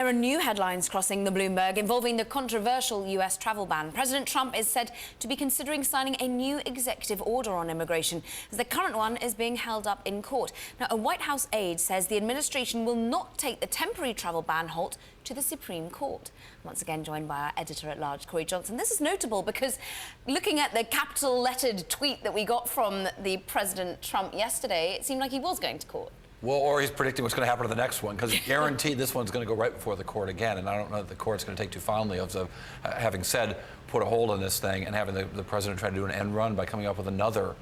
There are new headlines crossing the Bloomberg involving the controversial US travel ban. President Trump is said to be considering signing a new executive order on immigration, as the current one is being held up in court. Now, a White House aide says the administration will not take the temporary travel ban halt to the Supreme Court. Once again, joined by our editor-at-large, Cory. This is notable because looking at the capital-lettered tweet that we got from the President Trump yesterday, it seemed like he was going to court. Well, or he's predicting what's going to happen to the next one, because guaranteed this one's going to go right before the court again, and I don't know that the court's going to take too fondly of having said put a hold on this thing and having the president try to do an end run by coming up with another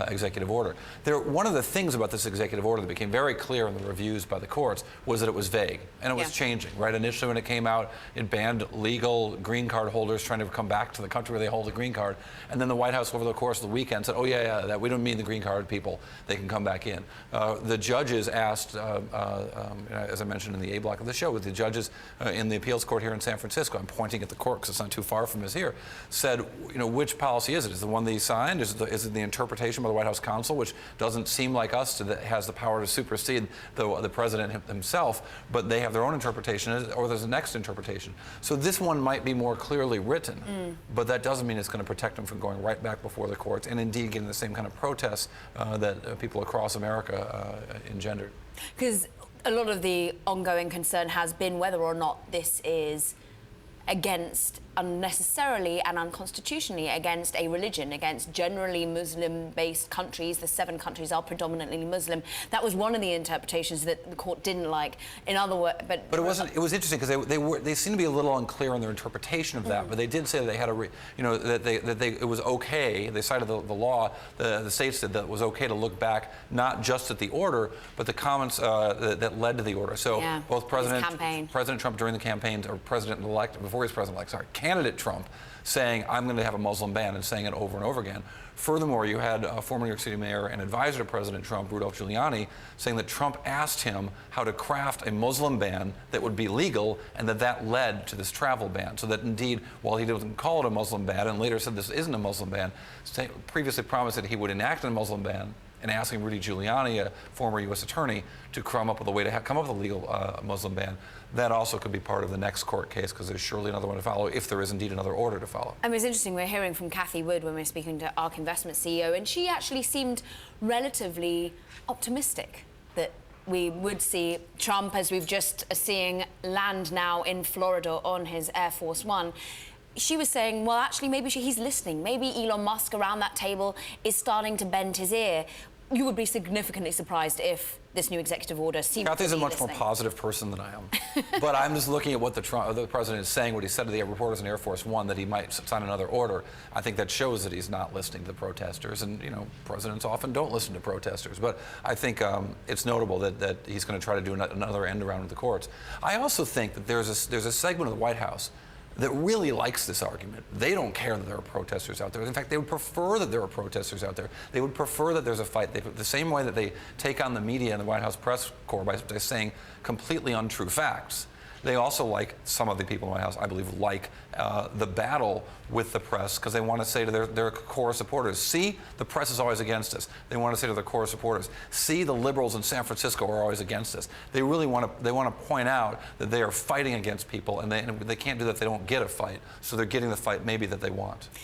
executive order. One of the things about this executive order that became very clear in the reviews by the courts was that it was vague and it was changing, right? Initially when it came out, it banned legal green card holders trying to come back to the country where they hold a green card. And then the White House over the course of the weekend said, oh yeah, that we don't mean the green card people, they can come back in. The judges asked, as I mentioned in the A block of the show, with the judges in the appeals court here in San Francisco, I'm pointing at the court because it's not too far from us here, said, which policy is it? Is it the one that he signed? Is it the interpretation by the White House counsel, which doesn't seem like us that has the power to supersede the president himself, but they have their own interpretation, or there's a next interpretation. So this one might be more clearly written, but that doesn't mean it's going to protect them from going right back before the courts and indeed getting the same kind of protests that people across America engendered. Because a lot of the ongoing concern has been whether or not this is against, unnecessarily and unconstitutionally, against a religion, against generally Muslim-based countries. The 7 countries are predominantly Muslim. That was one of the interpretations that the court didn't like. In other words, but it wasn't. It was interesting because they seem to be a little unclear in their interpretation of that. But they did say that they had it was okay. They cited the law. The states said that it was okay to look back not just at the order, but the comments that led to the order. So both President Trump during the campaigns, or President-elect before he's President-elect, sorry, candidate Trump saying, I'm going to have a Muslim ban, and saying it over and over again. Furthermore, you had former New York City mayor and advisor to President Trump, Rudolph Giuliani, saying that Trump asked him how to craft a Muslim ban that would be legal, and that led to this travel ban. So that indeed, while he didn't call it a Muslim ban, and later said this isn't a Muslim ban, previously promised that he would enact a Muslim ban, and asking Rudy Giuliani, a former U.S. attorney, to come up with a way to come up with a legal Muslim ban. That also could be part of the next court case, because there's surely another one to follow, if there is indeed another order to follow. I mean, it's interesting, we're hearing from Cathie Wood when we're speaking to ARK Investment CEO, and she actually seemed relatively optimistic that we would see Trump, as we've just seeing, land now in Florida on his Air Force One. She was saying, well, actually, maybe he's listening. Maybe Elon Musk around that table is starting to bend his ear. You would be significantly surprised if this new executive order seemed to be Cathie's a much more positive person than I am. But I'm just looking at what the president is saying, what he said to the reporters in Air Force One, that he might sign another order. I think that shows that he's not listening to the protesters. And, presidents often don't listen to protesters. But I think it's notable that he's going to try to do another end around with the courts. I also think that there's a segment of the White House that really likes this argument. They don't care that there are protesters out there. In fact, they would prefer that there are protesters out there. They would prefer that there's a fight. The same way that they take on the media and the White House press corps by saying completely untrue facts. They also like, some of the people in the White House, I believe, like the battle with the press, because they want to say to their core supporters, see, the press is always against us. They want to say to their core supporters, see, the liberals in San Francisco are always against us. They really want to point out that they are fighting against people, and they can't do that if they don't get a fight. So they're getting the fight maybe that they want.